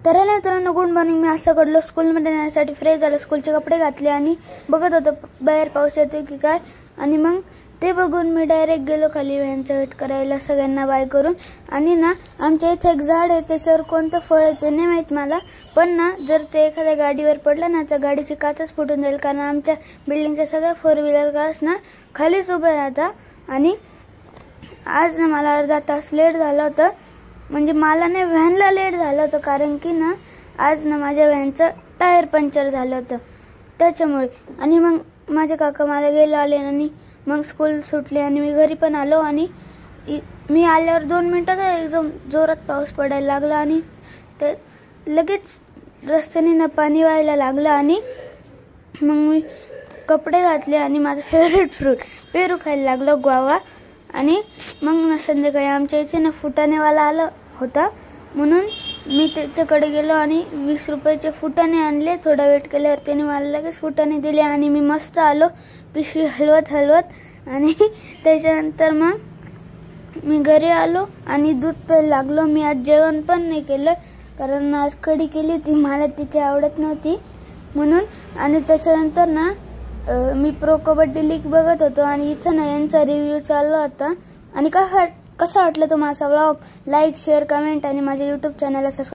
तर मित्रांनो, good morning. मी असं घडलो स्कूलमध्ये जाण्यासाठी फ्रेश झालो, स्कूलचे कपडे घातले आणि बघत होतो बाहेर पाऊस येतो की काय. आणि मग ते बघून मी डायरेक्ट गेलो खाली व्हॅनचं वेट करायला, सगळ्यांना बाय करून. आणि ना आमच्या इथे एक झाड आहे, त्याच्यावर कोणतं फळ आहे ते नाही माहीत मला, पण ना जर ते एखाद्या गाडीवर पडलं ना तर गाडीची काचच फुटून जाईल, कारण आमच्या बिल्डिंगच्या सगळ्या 4 व्हीलर कार्स ना खालीच उभ्या राहतात. आणि आज ना मला अर्धा तास लेट झालं होतं, म्हणजे मला नाही व्हॅनला लेट झालं होतं, कारण की ना आज ना माझ्या व्हॅनचं टायर पंक्चर झालं होतं त्याच्यामुळे. आणि मग माझे काका मला गेले आले आणि मग स्कूल सुटली आणि मी घरी पण आलो. आणि मी आल्यावर 2 मिनिटात एकदम जोरात पाऊस पडायला लागला आणि ते लगेच रस्त्याने ना पाणी व्हायला लागलं. आणि मग मी कपडे घातले आणि माझं फेवरेट फ्रूट पेरू खायला लागलो, ग्वावा. आणि मग ना संध्याकाळी आमच्या इथे ना फुटाणेवाला आला होता, म्हणून मी त्याच्याकडे गेलो आणि 20 रुपयाचे फुटाणे आणले. थोडा वेट केल्यावर त्याने मला लगेच फुटाणे दिले आणि मी मस्त आलो पिशवी हलवत. आणि त्याच्यानंतर मग मी घरी आलो आणि दूध प्यायला लागलो. मी आज जेवण पण नाही केलं, कारण आज कढी केली ती मला ती काही आवडत नव्हती म्हणून. आणि त्याच्यानंतर ना मी प्रो कबड्डी लीग बघत होतो आणि इथं ना यांचा रिव्ह्यू चालला होता. आणि कसा वाटला तो माझा व्लॉग? लाईक, शेअर, कमेंट आणि माझ्या यूट्यूब चॅनलला सबस्क्राईब